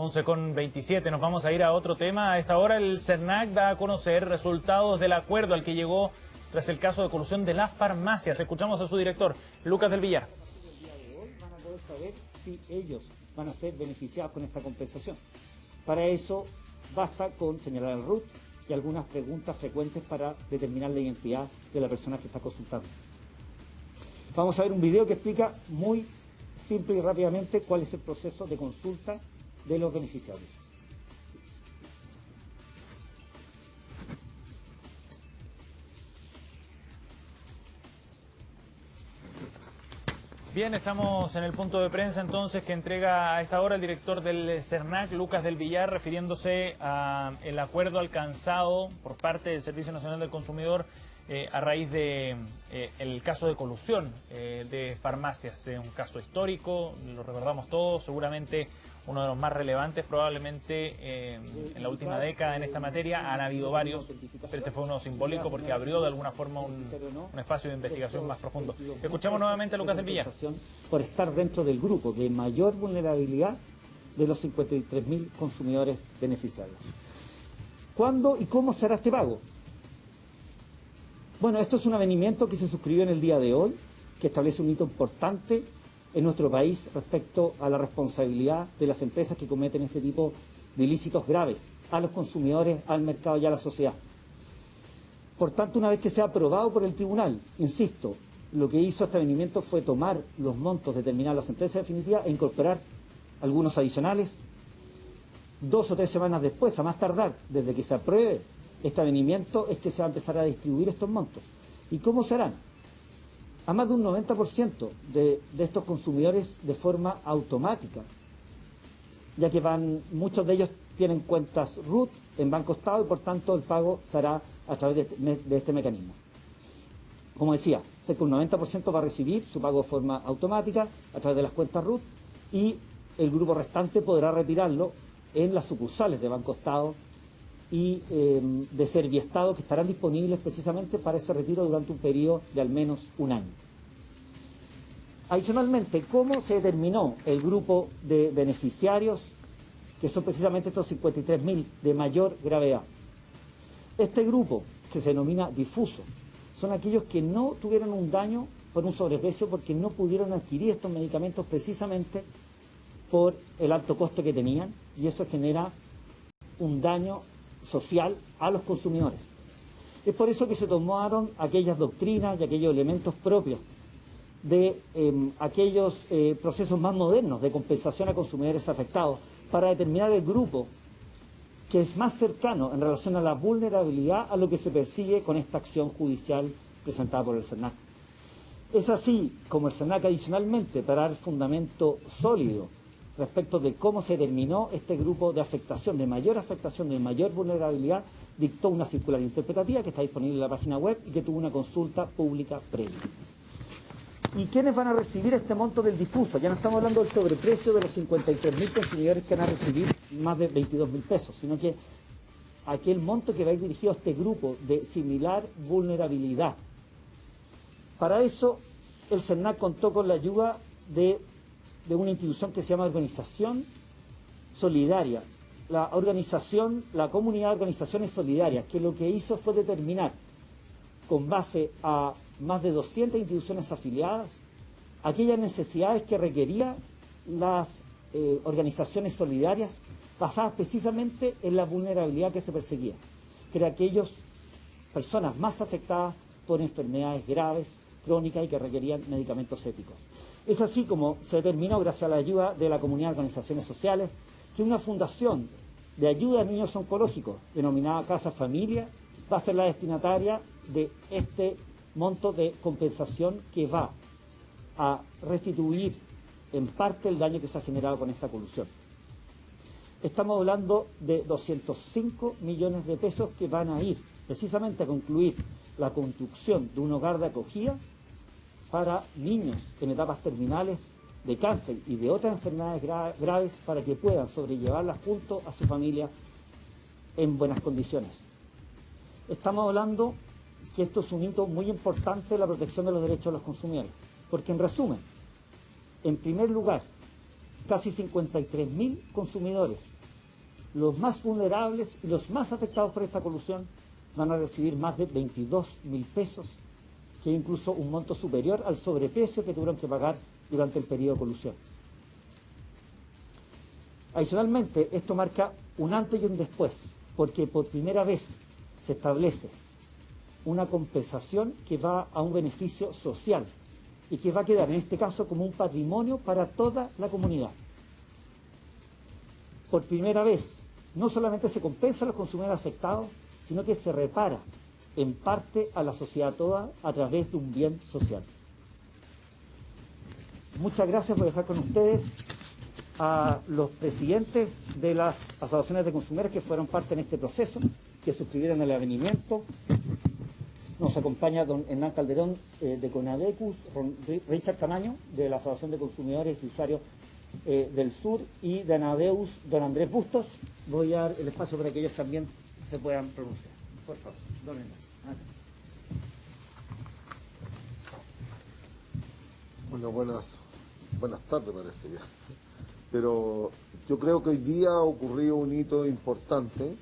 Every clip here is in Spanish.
11:27, nos vamos a ir a otro tema. A esta hora el CERNAC da a conocer resultados del acuerdo al que llegó tras el caso de colusión de las farmacias. Escuchamos a su director, Lucas del Villar. El día de hoy van a poder saber si ellos van a ser beneficiados con esta compensación. Para eso basta con señalar el RUT y algunas preguntas frecuentes para determinar la identidad de la persona que está consultando. Vamos a ver un video que explica muy simple y rápidamente cuál es el proceso de consulta de los beneficiarios. Bien, estamos en el punto de prensa entonces que entrega a esta hora el director del CERNAC, Lucas del Villar, refiriéndose al acuerdo alcanzado por parte del Servicio Nacional del Consumidor a raíz de el caso de colusión de farmacias. Es un caso histórico, lo recordamos todos, seguramente uno de los más relevantes probablemente en la última década en esta materia. Han habido varios, pero este fue uno simbólico porque abrió de alguna forma un espacio de investigación más profundo. Escuchamos nuevamente a Lucas del Villar. Por estar dentro del grupo de mayor vulnerabilidad de los 53.000 consumidores beneficiarios. ¿Cuándo y cómo será este pago? Bueno, esto es un avenimiento que se suscribió en el día de hoy, que establece un hito importante en nuestro país respecto a la responsabilidad de las empresas que cometen este tipo de ilícitos graves a los consumidores, al mercado y a la sociedad. Por tanto, una vez que sea aprobado por el tribunal, insisto, lo que hizo este avenimiento fue tomar los montos determinados de la sentencia definitiva e incorporar algunos adicionales. 2 o 3 semanas después, a más tardar, desde que se apruebe este avenimiento, es que se va a empezar a distribuir estos montos. ¿Y cómo serán? A más de un 90% de estos consumidores de forma automática, ya que muchos de ellos tienen cuentas RUT en Banco Estado y por tanto el pago será a través de este mecanismo. Como decía, cerca de un 90% va a recibir su pago de forma automática a través de las cuentas RUT y el grupo restante podrá retirarlo en las sucursales de Banco Estado y de Serviestado, que estarán disponibles precisamente para ese retiro durante un periodo de al menos un año. Adicionalmente, ¿cómo se determinó el grupo de beneficiarios, que son precisamente estos 53.000 de mayor gravedad? Este grupo, que se denomina difuso, son aquellos que no tuvieron un daño por un sobreprecio porque no pudieron adquirir estos medicamentos precisamente por el alto costo que tenían, y eso genera un daño social a los consumidores. Es por eso que se tomaron aquellas doctrinas y aquellos elementos propios de aquellos procesos más modernos de compensación a consumidores afectados para determinar el grupo que es más cercano en relación a la vulnerabilidad a lo que se persigue con esta acción judicial presentada por el CERNAC. Es así como el CERNAC, adicionalmente, para dar fundamento sólido respecto de cómo se determinó este grupo de afectación, de mayor vulnerabilidad, dictó una circular interpretativa que está disponible en la página web y que tuvo una consulta pública previa. ¿Y quiénes van a recibir este monto del difuso? Ya no estamos hablando del sobreprecio de los 53.000 consumidores que van a recibir más de 22.000 pesos, sino que aquel monto que va a ir dirigido a este grupo de similar vulnerabilidad. Para eso, el CERNAC contó con la ayuda de una institución que se llama Organización Solidaria. La Comunidad de Organizaciones Solidarias, que lo que hizo fue determinar, con base a más de 200 instituciones afiliadas, aquellas necesidades que requerían las organizaciones solidarias basadas precisamente en la vulnerabilidad que se perseguía, que eran aquellas personas más afectadas por enfermedades graves, crónicas y que requerían medicamentos éticos. Es así como se determinó, gracias a la ayuda de la Comunidad de Organizaciones Sociales, que una fundación de ayuda a niños oncológicos, denominada Casa Familia, va a ser la destinataria de este monto de compensación que va a restituir en parte el daño que se ha generado con esta colusión. Estamos hablando de 205 millones de pesos que van a ir precisamente a concluir la construcción de un hogar de acogida para niños en etapas terminales de cáncer y de otras enfermedades graves para que puedan sobrellevarlas junto a su familia en buenas condiciones. Estamos hablando que esto es un hito muy importante en la protección de los derechos de los consumidores, porque en resumen, en primer lugar, casi 53.000 consumidores los más vulnerables y los más afectados por esta colusión van a recibir más de 22.000 pesos, que es incluso un monto superior al sobreprecio que tuvieron que pagar durante el periodo de colusión. Adicionalmente, esto marca un antes y un después, porque por primera vez se establece una compensación que va a un beneficio social y que va a quedar en este caso como un patrimonio para toda la comunidad. Por primera vez, no solamente se compensa a los consumidores afectados, sino que se repara en parte a la sociedad toda a través de un bien social. Muchas gracias por dejar con ustedes a los presidentes de las asociaciones de consumidores que fueron parte en este proceso, que suscribieron el avenimiento. Nos acompaña don Hernán Calderón de Conadecus, Richard Camaño de la Asociación de Consumidores y Usuarios del Sur y de Anadeus, don Andrés Bustos. Voy a dar el espacio para que ellos también se puedan pronunciar. Por favor, don Hernán. Bueno, buenas tardes parece ya. Pero yo creo que hoy día ha ocurrido un hito importante.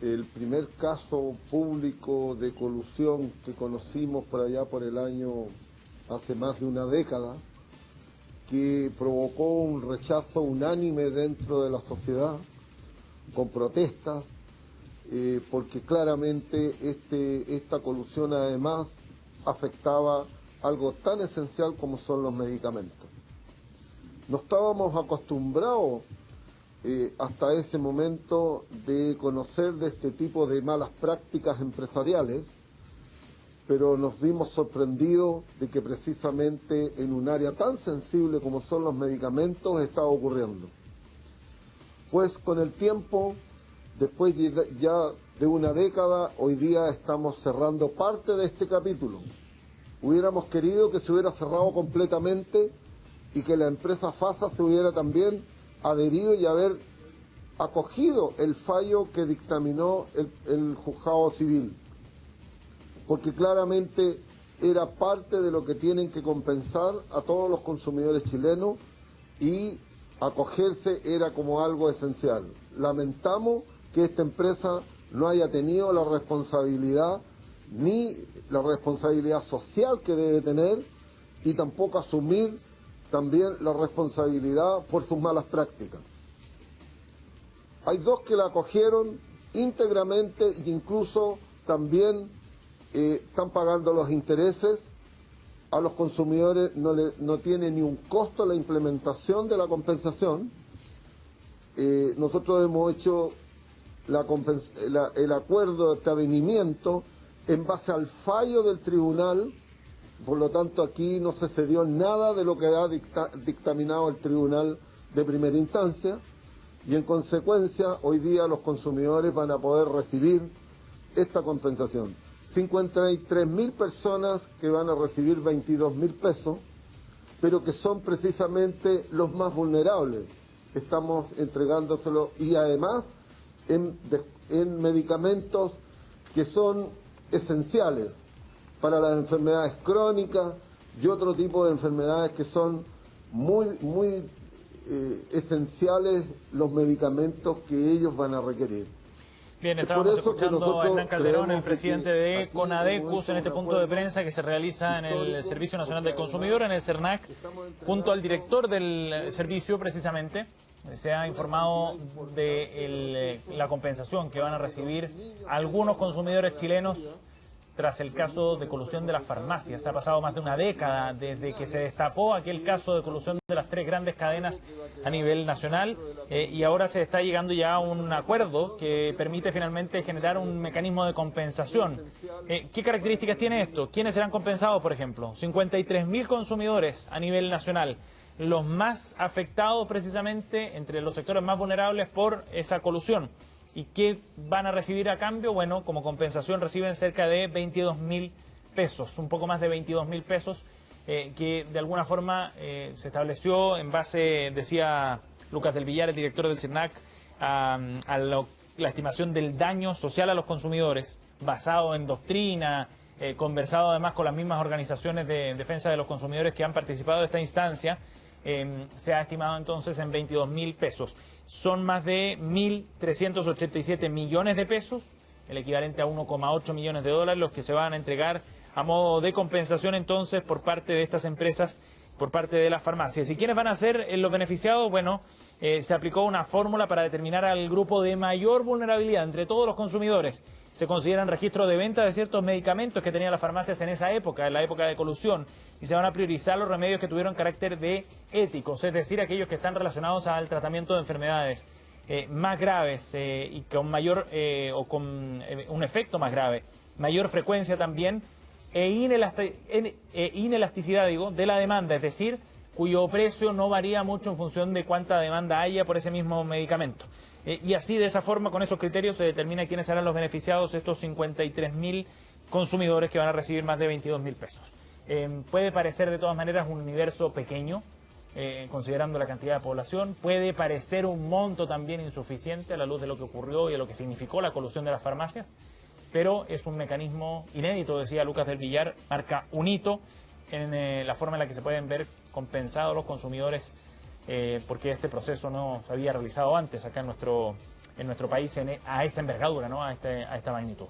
El primer caso público de colusión que conocimos por allá por el año, hace más de una década, que provocó un rechazo unánime dentro de la sociedad, con protestas, porque claramente esta colusión además afectaba algo tan esencial como son los medicamentos. No estábamos acostumbrados hasta ese momento de conocer de este tipo de malas prácticas empresariales, pero nos vimos sorprendidos de que precisamente en un área tan sensible como son los medicamentos estaba ocurriendo. Pues con el tiempo, después ya de una década, hoy día estamos cerrando parte de este capítulo. Hubiéramos querido que se hubiera cerrado completamente y que la empresa FASA se hubiera también adherido y haber acogido el fallo que dictaminó el juzgado civil, porque claramente era parte de lo que tienen que compensar a todos los consumidores chilenos y acogerse era como algo esencial. Lamentamos que esta empresa no haya tenido la responsabilidad ni la responsabilidad social que debe tener y tampoco asumir también la responsabilidad por sus malas prácticas. Hay dos que la acogieron íntegramente e incluso también están pagando los intereses. A los consumidores no tiene ni un costo la implementación de la compensación. Nosotros hemos hecho el acuerdo de avenimiento en base al fallo del tribunal. Por lo tanto, aquí no se cedió nada de lo que ha dictaminado el tribunal de primera instancia y en consecuencia hoy día los consumidores van a poder recibir esta compensación. 53.000 personas que van a recibir 22.000 pesos, pero que son precisamente los más vulnerables. Estamos entregándoselo y además en medicamentos que son esenciales para las enfermedades crónicas y otro tipo de enfermedades que son muy esenciales los medicamentos que ellos van a requerir. Bien, estábamos escuchando a Hernán Calderón, el presidente de Conadecus, en este punto de prensa que se realiza en el Servicio Nacional del Consumidor, en el CERNAC, junto al director del servicio, precisamente. Se ha informado de la compensación que van a recibir algunos consumidores chilenos tras el caso de colusión de las farmacias. Ha pasado más de una década desde que se destapó aquel caso de colusión de las tres grandes cadenas a nivel nacional y ahora se está llegando ya a un acuerdo que permite finalmente generar un mecanismo de compensación. ¿Qué características tiene esto? ¿Quiénes serán compensados, por ejemplo? 53.000 consumidores a nivel nacional, los más afectados precisamente entre los sectores más vulnerables por esa colusión. ¿Y qué van a recibir a cambio? Bueno, como compensación reciben cerca de 22.000 pesos, un poco más de 22.000 pesos, que de alguna forma se estableció en base, decía Lucas del Villar, el director del CERNAC, a la estimación del daño social a los consumidores, basado en doctrina, conversado además con las mismas organizaciones de defensa de los consumidores que han participado de esta instancia, se ha estimado entonces en 22.000 pesos. Son más de 1.387 millones de pesos, el equivalente a 1,8 millones de dólares, los que se van a entregar a modo de compensación entonces por parte de estas empresas, por parte de las farmacias. ¿Y quiénes van a ser los beneficiados? Bueno, se aplicó una fórmula para determinar al grupo de mayor vulnerabilidad entre todos los consumidores. Se consideran registros de venta de ciertos medicamentos que tenían las farmacias en esa época, en la época de colusión, y se van a priorizar los remedios que tuvieron carácter de éticos, es decir, aquellos que están relacionados al tratamiento de enfermedades más graves y con mayor o con un efecto más grave, mayor frecuencia también, inelasticidad de la demanda, es decir, cuyo precio no varía mucho en función de cuánta demanda haya por ese mismo medicamento. Y así, de esa forma, con esos criterios, se determina quiénes serán los beneficiados, estos 53.000 consumidores que van a recibir más de 22.000 pesos. Puede parecer, de todas maneras, un universo pequeño, considerando la cantidad de población. Puede parecer un monto también insuficiente a la luz de lo que ocurrió y de lo que significó la colusión de las farmacias, pero es un mecanismo inédito, decía Lucas del Villar, marca un hito en la forma en la que se pueden ver compensados los consumidores, porque este proceso no se había realizado antes acá en nuestro país a esta envergadura, ¿no? a esta magnitud.